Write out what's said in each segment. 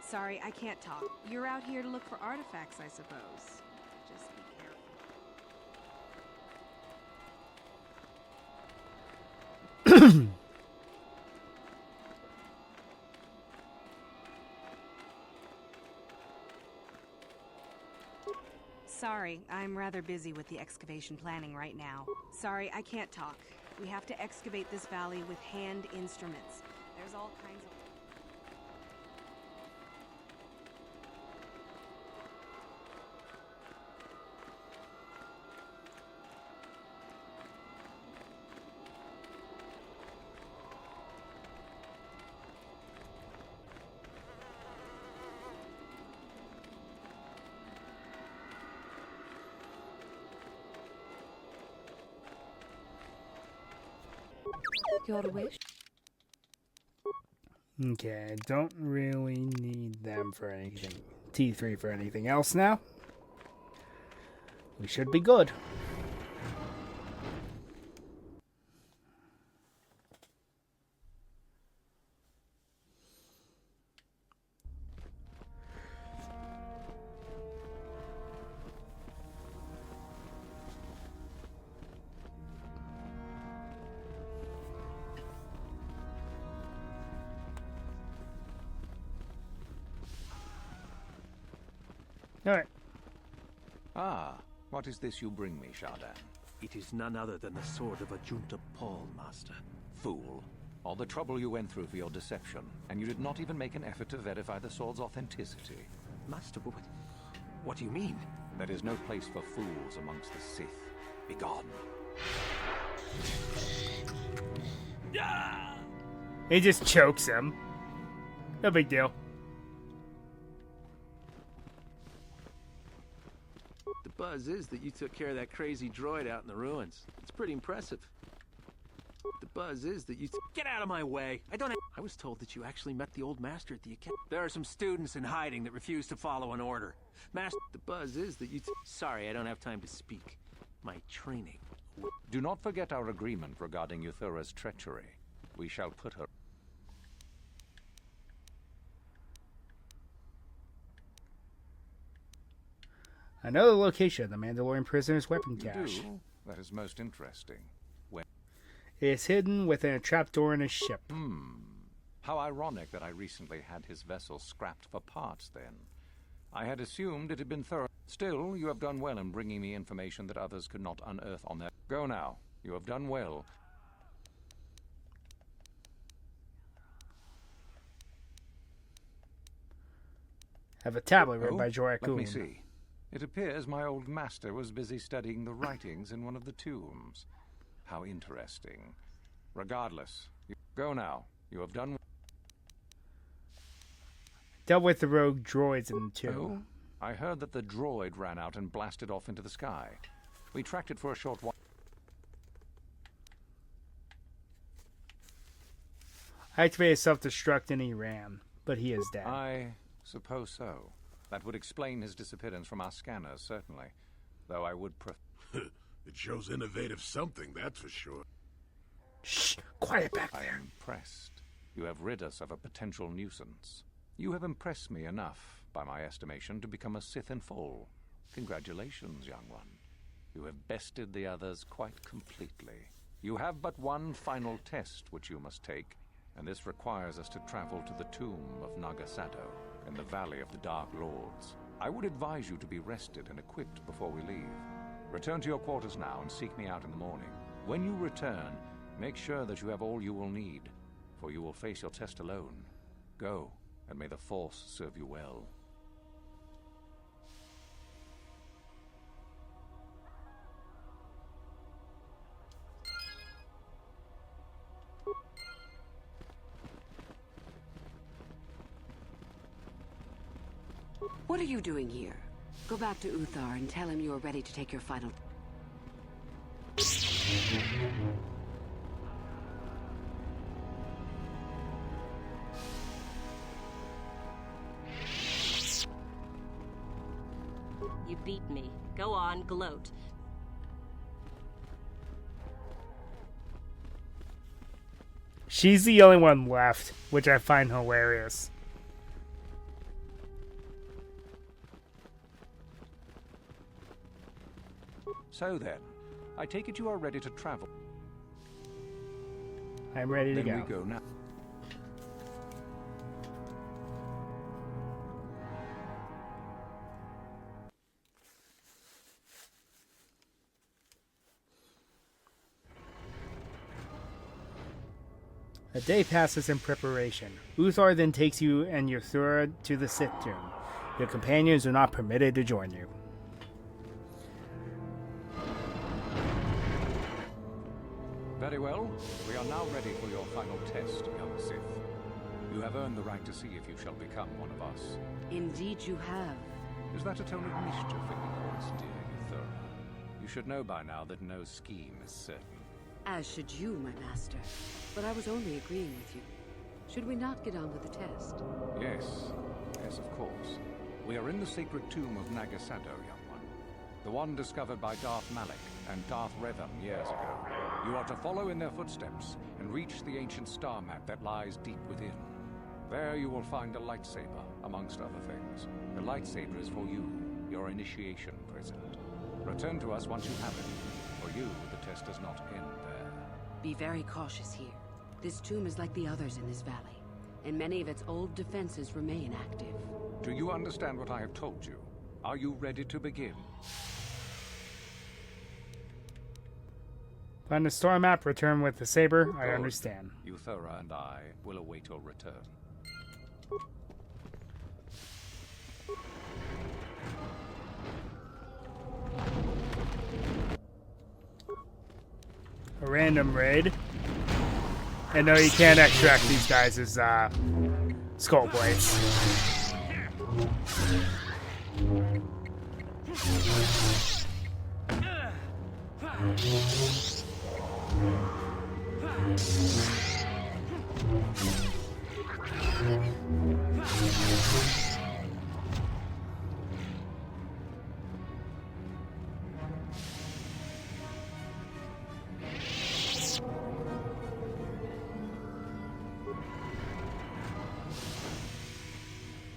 Sorry, I can't talk. You're out here to look for artifacts, I suppose. Just be careful. Sorry, I'm rather busy with the excavation planning right now. Sorry, I can't talk. We have to excavate this valley with hand instruments. There's all kinds of... Your wish? Okay, I don't really need them for anything. T3 for anything else now. We should be good. Alright. Ah, what is this you bring me, Chardin? It is none other than the sword of Ajunta Paul, Master. Fool. All the trouble you went through for your deception, and you did not even make an effort to verify the sword's authenticity. Master, what do you mean? There is no place for fools amongst the Sith. Begone. He just chokes him. No big deal. The buzz is that you took care of that crazy droid out in the ruins. It's pretty impressive. The buzz is that you... Get out of my way! I was told that you actually met the old master at the academy. There are some students in hiding that refuse to follow an order. Master, the buzz is that you... Sorry, I don't have time to speak. My training... Do not forget our agreement regarding Euthura's treachery. We shall put her... I know the location of the Mandalorian prisoner's weapon cache. That is most interesting. Where... It is hidden within a trapdoor in a ship. How ironic that I recently had his vessel scrapped for parts, then. I had assumed it had been thorough. Still, you have done well in bringing me information that others could not unearth on their... Go now. You have done well. Have a tablet read by Jorah Let me Kuhn. see. It appears my old master was busy studying the writings in one of the tombs. How interesting. Regardless, go now. You have done... Dealt with the rogue droids in the tomb. I heard that the droid ran out and blasted off into the sky. We tracked it for a short while. I activated self-destruct and he ran, but he is dead. I suppose so. That would explain his disappearance from our scanners, certainly. Though I would It shows innovative something, that's for sure. Shh! Quiet back I there. am impressed. You have rid us of a potential nuisance. You have impressed me enough, by my estimation, to become a Sith in full. Congratulations, young one. You have bested the others quite completely. You have but one final test which you must take, and this requires us to travel to the tomb of Nagasado, in the Valley of the Dark Lords. I would advise you to be rested and equipped before we leave. Return to your quarters now and seek me out in the morning. When you return, make sure that you have all you will need, for you will face your test alone. Go, and may the Force serve you well. What are you doing here? Go back to Uthar and tell him you are ready to take your final... You beat me. Go on, gloat. She's the only one left, which I find hilarious. So then, I take it you are ready to travel. I'm ready to Then we go now. A day passes in preparation. Uthar then takes you and your Thura to the Sith tomb. Your companions are not permitted to join you. Very well. We are now ready for your final test, young Sith. You have earned the right to see if you shall become one of us. Indeed you have. Is that a tone of mischief in your voice, dear Euthura? You should know by now that no scheme is certain. As should you, my master. But I was only agreeing with you. Should we not get on with the test? Yes. Yes, of course. We are in the sacred tomb of Nagasado, young one. The one discovered by Darth Malak and Darth Revan years ago. You are to follow in their footsteps and reach the ancient star map that lies deep within. There you will find a lightsaber, amongst other things. The lightsaber is for you, your initiation present. Return to us once you have it. For you, the test does not end there. Be very cautious here. This tomb is like the others in this valley, and many of its old defenses remain active. Do you understand what I have told you? Are you ready to begin? Find the star map, return with the saber. I Good. understand. Euthura and I will await your return. A random raid. And no, you can't extract these guys as skull plates.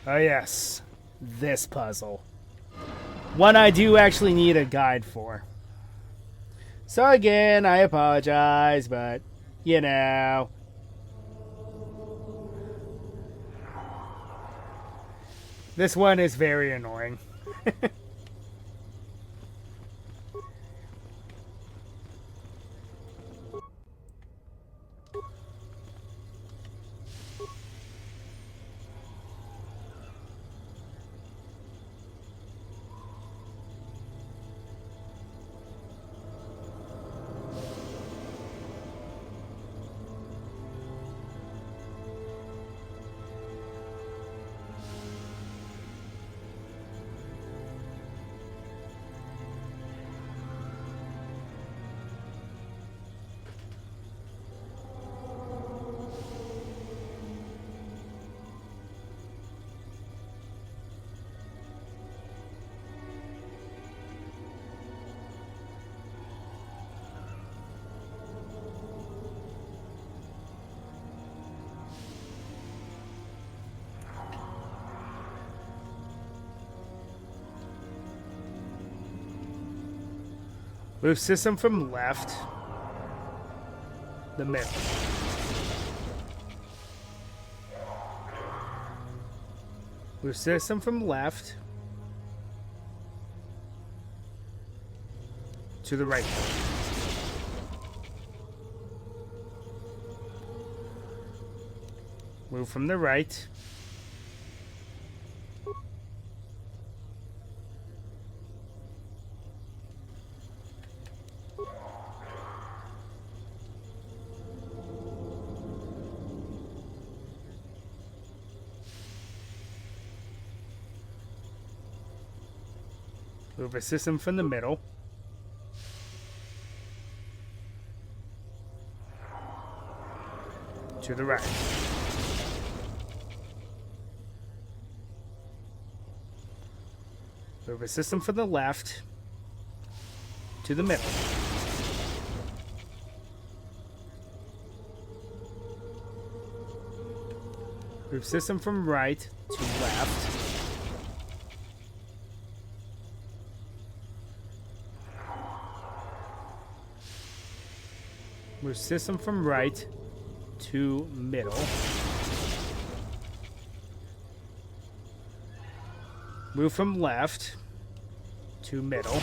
Oh yes, this puzzle. One I do actually need a guide for. So again, I apologize, but, you know. This one is very annoying. Move system from left. The middle. Move system from left. To the right. Move from the right. Move a system from the middle. To the right. Move a system from the left. To the middle. Move system from right to left. Move system from right to middle. Move from left to middle.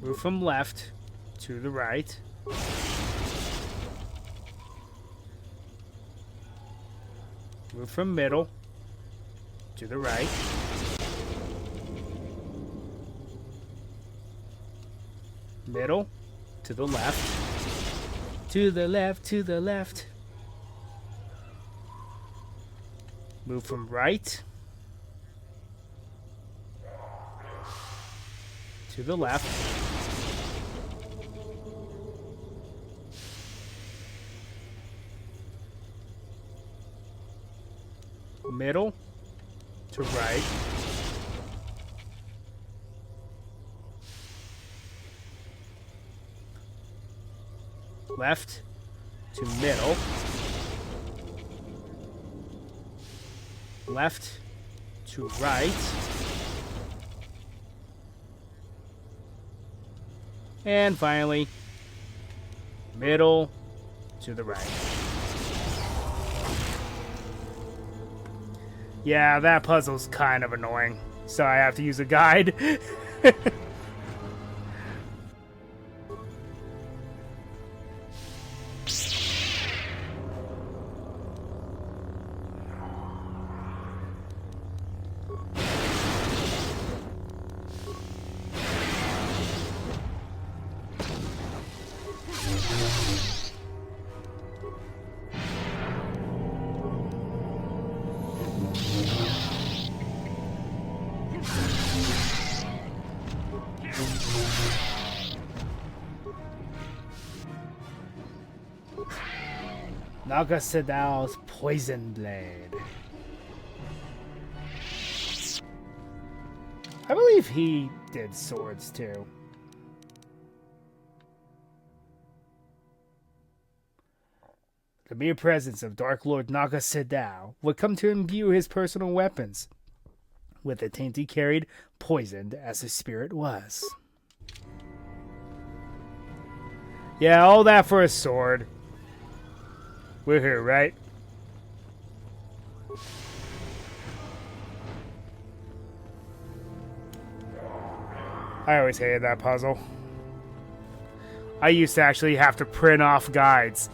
Move from left to the right. Move from middle to the right. Middle to the left. To the left, to the left. Move from right to the left. Middle to right. Left to middle. Left to right. And finally, middle to the right. Yeah, that puzzle's kind of annoying, so I have to use a guide. Naga Sedao's Poison Blade. I believe he did swords too. The mere presence of Dark Lord Naga Sedao would come to imbue his personal weapons with the taint he carried, poisoned as his spirit was. Yeah, all that for a sword. We're here, right? I always hated that puzzle. I used to actually have to print off guides.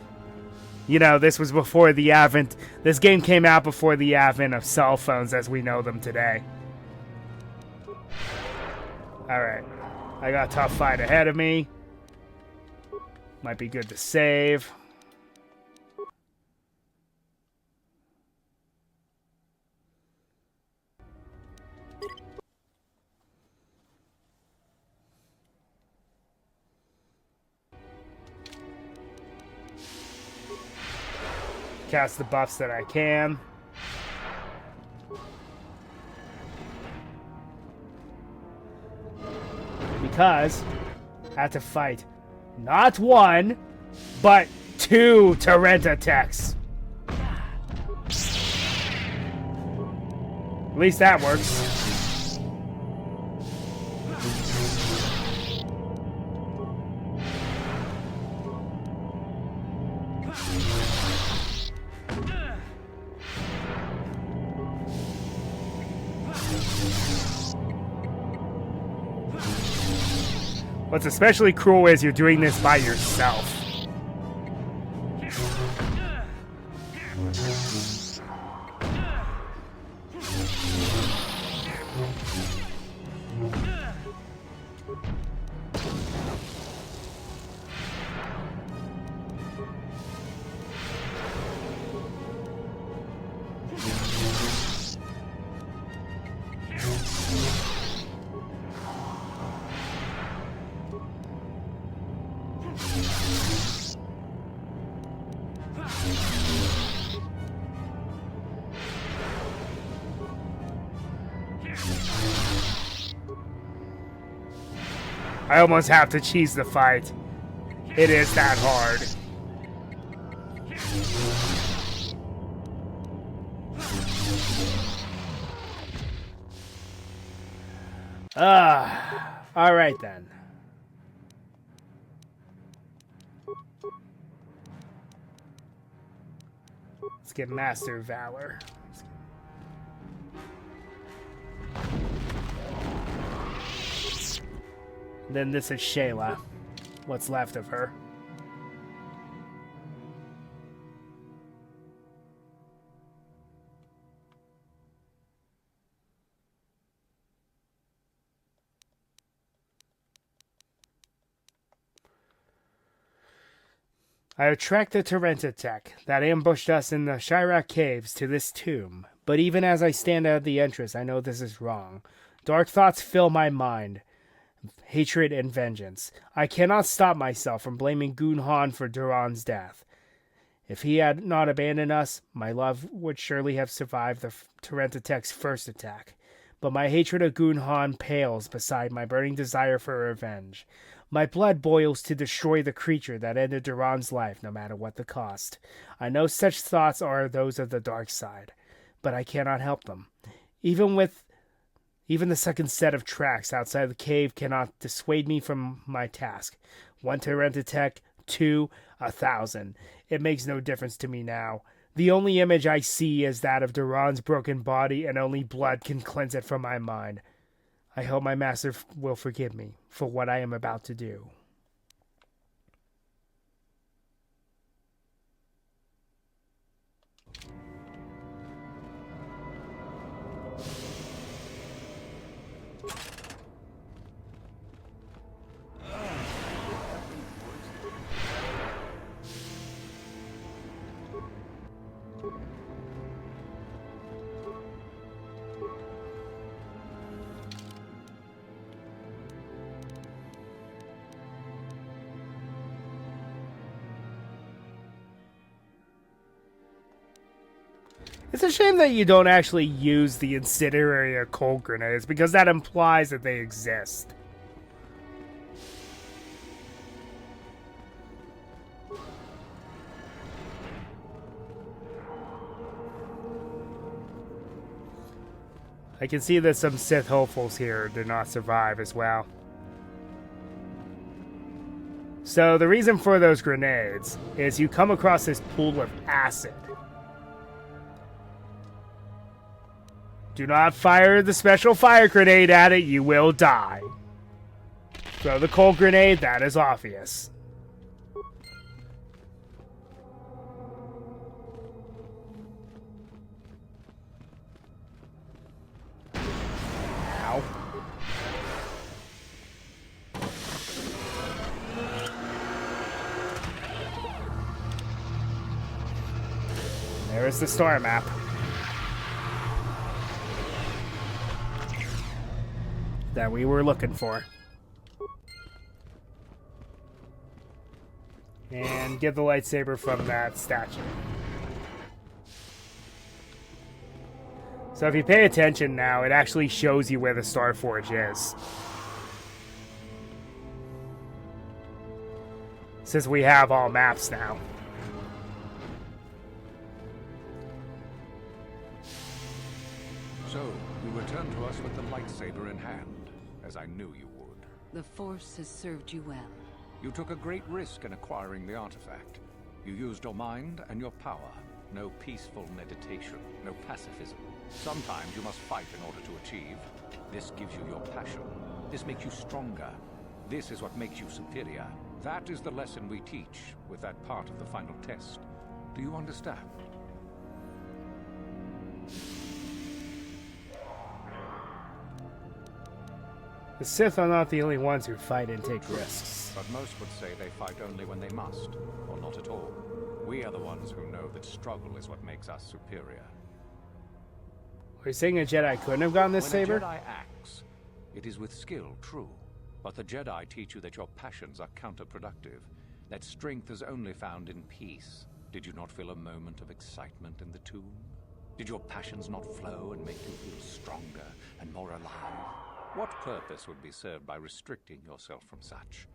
You know, this was before the advent. This game came out before the advent of cell phones as we know them today. Alright. I got a tough fight ahead of me. Might be good to save. Cast the buffs that I can. Because I have to fight not one, but two Torrent attacks. At least that works. What's especially cruel is you're doing this by yourself. I almost have to cheese the fight. It is that hard. Alright then. Let's get Master of Valor. Then this is Shayla. What's left of her. I have tracked the Tech that ambushed us in the Chirac caves to this tomb, but even as I stand at the entrance, I know this is wrong. Dark thoughts fill my mind, hatred and vengeance. I cannot stop myself from blaming Goon Han for Duran's death. If he had not abandoned us, my love would surely have survived the Tech's first attack. But my hatred of Goon Han pales beside my burning desire for revenge. My blood boils to destroy the creature that ended Duran's life, no matter what the cost. I know such thoughts are those of the dark side, but I cannot help them. Even the second set of tracks outside the cave cannot dissuade me from my task. 1 Tech, 2, 1,000. It makes no difference to me now. The only image I see is that of Duran's broken body, and only blood can cleanse it from my mind. I hope my master will forgive me for what I am about to do. It's a shame that you don't actually use the incendiary or cold grenades, because that implies that they exist. I can see that some Sith hopefuls here did not survive as well. So the reason for those grenades is you come across this pool of acid. Do not fire the special fire grenade at it, you will die. Throw the cold grenade, that is obvious. Ow. There is the star map. That we were looking for. And get the lightsaber from that statue. So if you pay attention now, it actually shows you where the Star Forge is. Since we have all maps now. So, you return to us with the lightsaber in hand, as I knew you would. The Force has served you well. You took a great risk in acquiring the artifact. You used your mind and your power. No peaceful meditation, no pacifism. Sometimes you must fight in order to achieve. This gives you your passion. This makes you stronger. This is what makes you superior. That is the lesson we teach with that part of the final test. Do you understand? The Sith are not the only ones who fight and take risks. But most would say they fight only when they must, or not at all. We are the ones who know that struggle is what makes us superior. Are you saying a Jedi couldn't have gotten this saber? When a Jedi acts, it is with skill, true. But the Jedi teach you that your passions are counterproductive, that strength is only found in peace. Did you not feel a moment of excitement in the tomb? Did your passions not flow and make you feel stronger and more alive? What purpose would be served by restricting yourself from such?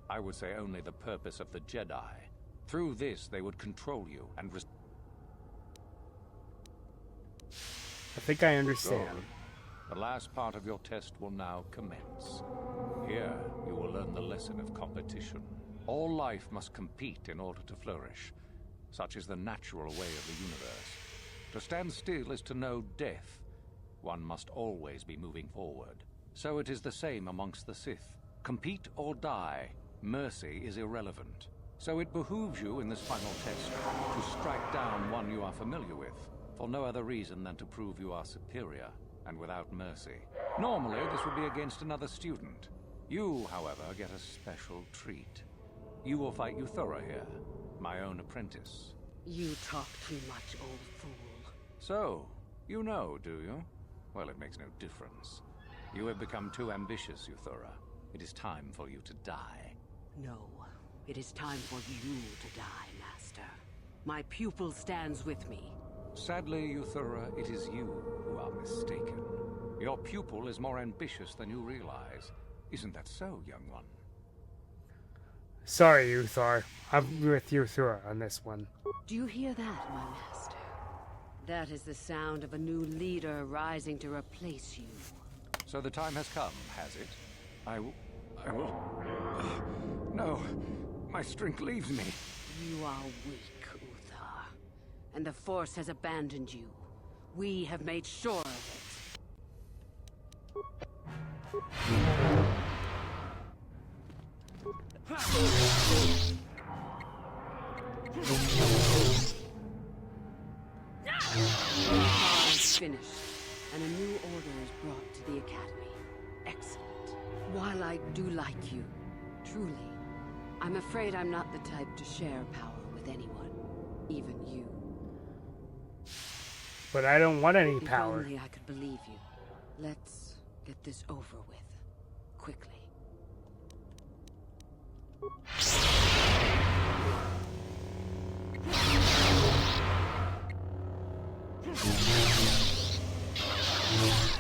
I would say only the purpose of the Jedi. Through this, they would control you and I think I understand. The last part of your test will now commence. Here, you will learn the lesson of competition. All life must compete in order to flourish. Such is the natural way of the universe. To stand still is to know death. One must always be moving forward. So it is the same amongst the Sith. Compete or die. Mercy is irrelevant. So it behooves you in this final test to strike down one you are familiar with, for no other reason than to prove you are superior and without mercy. Normally, this would be against another student. You, however, get a special treat. You will fight Euthura here, my own apprentice. You talk too much, old fool. So, you know, do you? Well, it makes no difference. You have become too ambitious, Euthura. It is time for you to die. No, it is time for you to die, Master. My pupil stands with me. Sadly, Euthura, it is you who are mistaken. Your pupil is more ambitious than you realize. Isn't that so, young one? Sorry, Uthar. I'm with Euthura on this one. Do you hear that, my master? That is the sound of a new leader rising to replace you. So the time has come, has it? I will... No, my strength leaves me. You are weak, Uthar. And the Force has abandoned you. We have made sure of it. Finished, and a new order is brought to the Academy. Excellent. While I do like you, truly, I'm afraid I'm not the type to share power with anyone, even you. But I don't want any power. If only I could believe you. Let's get this over with, quickly.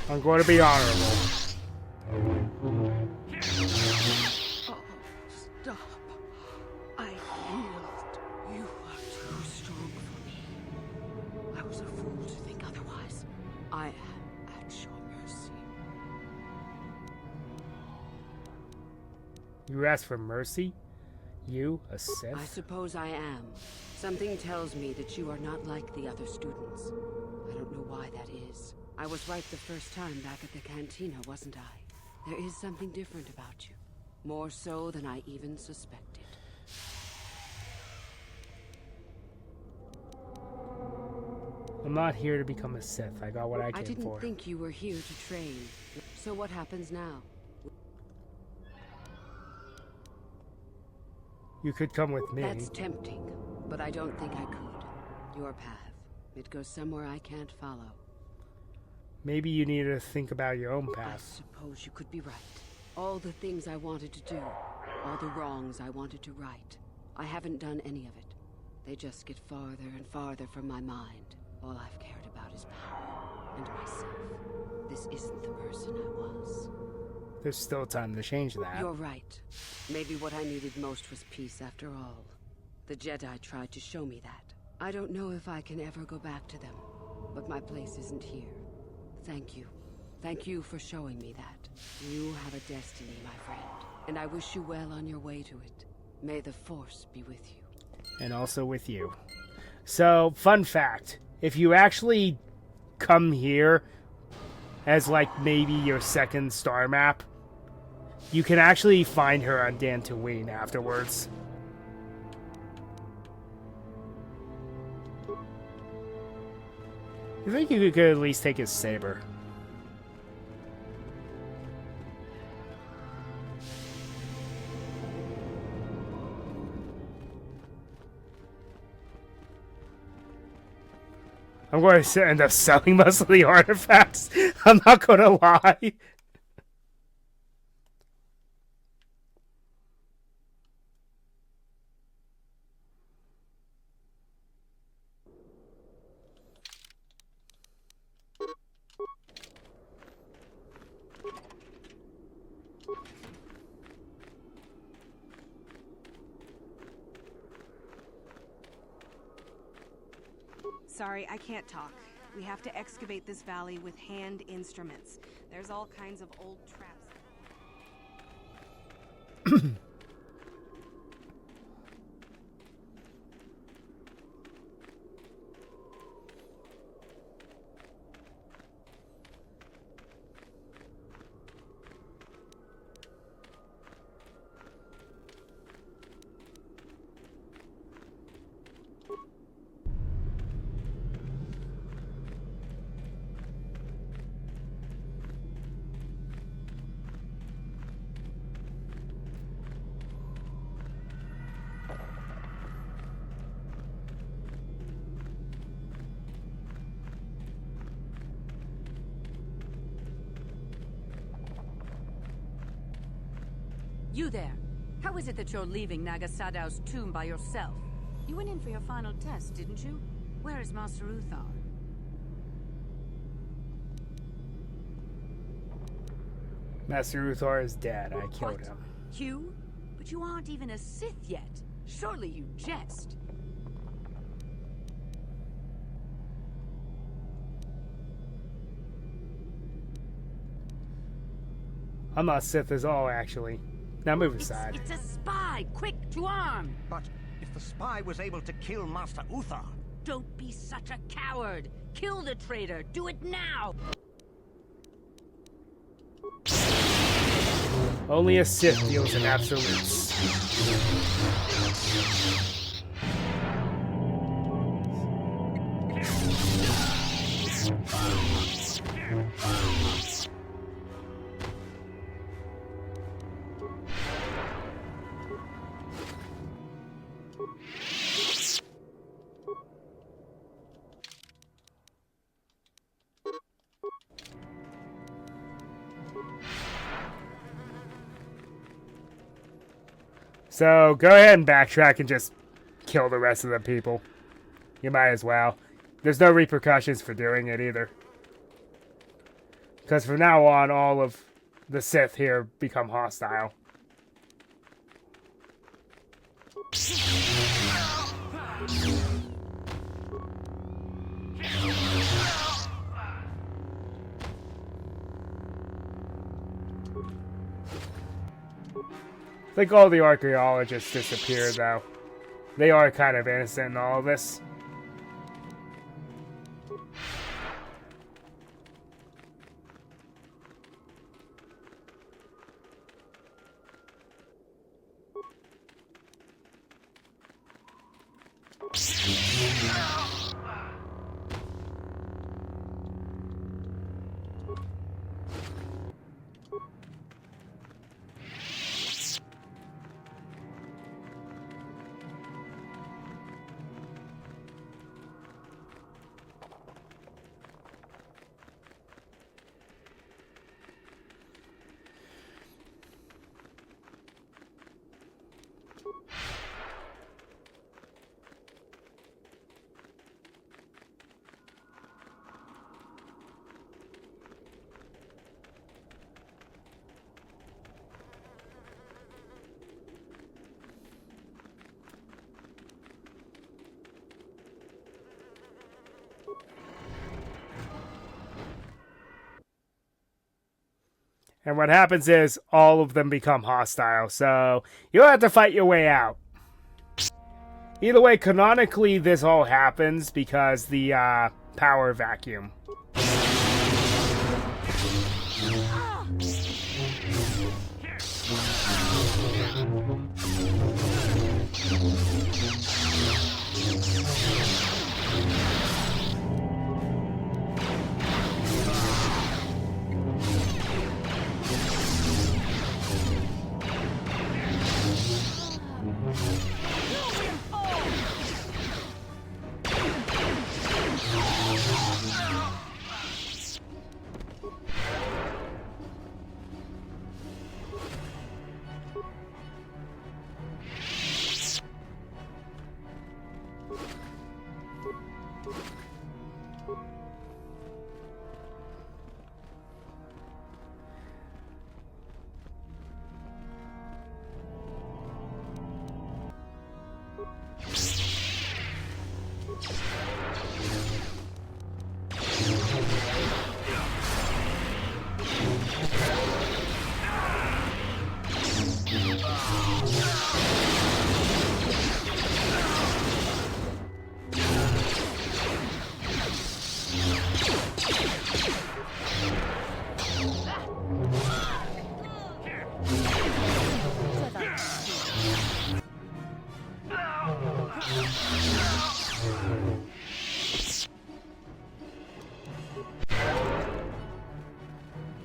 I'm going to be honorable. Oh, stop. I yield. You are too strong for me. I was a fool to think otherwise. I am at your mercy. You asked for mercy? You, a I Sith? suppose I am. Something tells me that you are not like the other students. I don't know why that is. I was right the first time back at the cantina, wasn't I? There is something different about you. More so than I even suspected. I'm not here to become a Sith. I got what I came didn't for. think you were here to train. So what happens now? You could come with me. That's tempting, but I don't think I could. Your path. It goes somewhere I can't follow. Maybe you need to think about your own I path. suppose you could be right. All the things I wanted to do, all the wrongs I wanted to right, I haven't done any of it. They just get farther and farther from my mind. All I've cared about is power and myself. This isn't the person I was. There's still time to change that. You're right. Maybe what I needed most was peace after all. The Jedi tried to show me that. I don't know if I can ever go back to them, but my place isn't here. Thank you. Thank you for showing me that. You have a destiny, my friend, and I wish you well on your way to it. May the Force be with you. And also with you. So, fun fact. If you actually come here as, like, maybe your second star map, you can actually find her on Dantooine afterwards. I think you could at least take his saber. I'm going to end up selling most of the artifacts. I'm not going to lie. Sorry, I can't talk. We have to excavate this valley with hand instruments. There's all kinds of old traps. You there. How is it that you're leaving Nagasadow's tomb by yourself? You went in for your final test, didn't you? Where is Master Uthar? Master Uthar is dead. I killed What? him. You? But you aren't even a Sith yet. Surely you jest. I'm not Sith at all, actually. Now move aside. It's a spy! Quick, to arm! But if the spy was able to kill Master Uthar... Don't be such a coward! Kill the traitor! Do it now! Only a Sith deals in absolutes. So, go ahead and backtrack and just kill the rest of the people. You might as well. There's no repercussions for doing it either. Because from now on, all of the Sith here become hostile. I think all the archaeologists disappeared, though. They are kind of innocent in all of this. And what happens is all of them become hostile, so you'll have to fight your way out. Either way, canonically, this all happens because the power vacuum.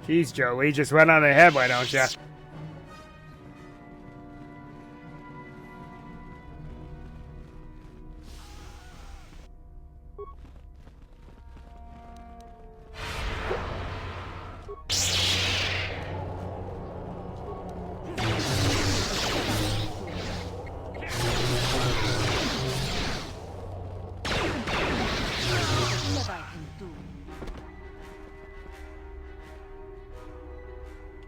Jeez, Jolie, just run on ahead, why don't ya?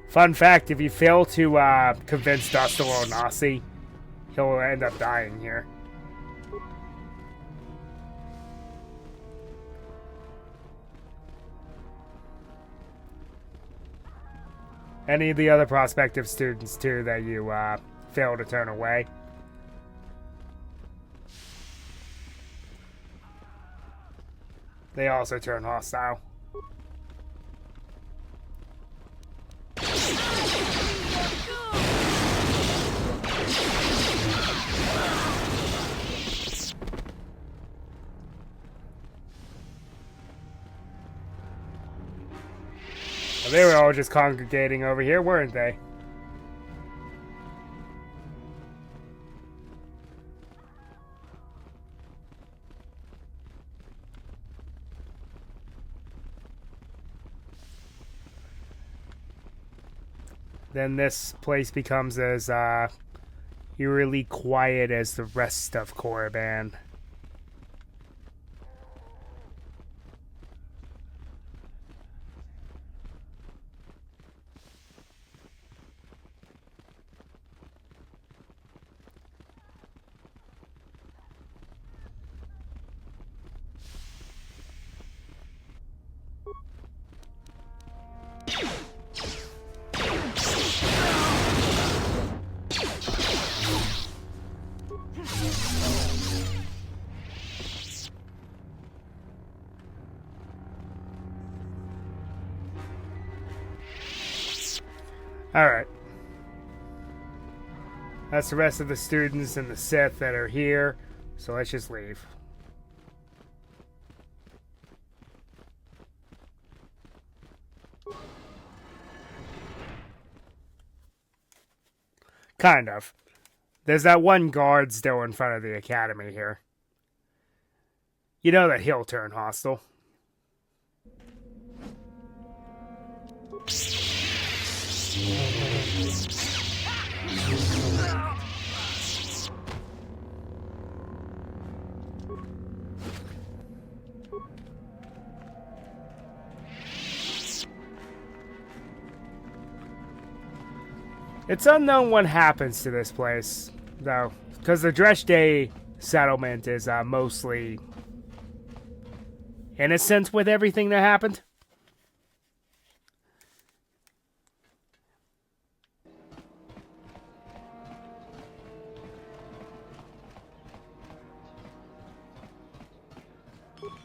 Fun fact, if you fail to convince Dustin or Nasi, he'll end up dying here. Any of the other prospective students, too, that you fail to turn away. They also turn hostile. They were all just congregating over here, weren't they? Then this place becomes as eerily quiet as the rest of Korriban. Alright. That's the rest of the students and the Sith that are here, so let's just leave. Kind of. There's that one guard still in front of the academy here. You know that he'll turn hostile. It's unknown what happens to this place, though, because the Dresh Day settlement is mostly innocent with everything that happened.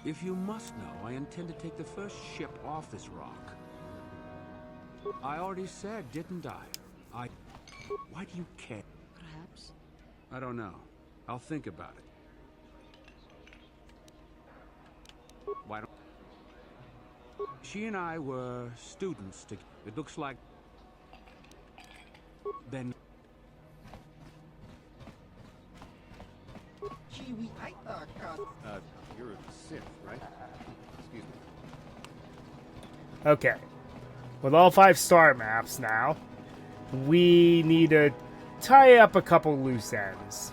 If you must know, I intend to take the first ship off this rock. I already said, didn't I? Why do you care? Perhaps. I don't know. I'll think about it. Why don't... She and I were students together. It looks like... Then... You're a Sith, right? Excuse me. Okay. With all 5 star maps now, we need to tie up a couple loose ends.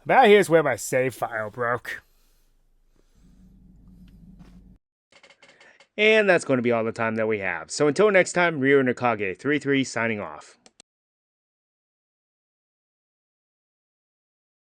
About here's where my save file broke. And that's going to be all the time that we have. So until next time, Ryo Nakage 33 signing off.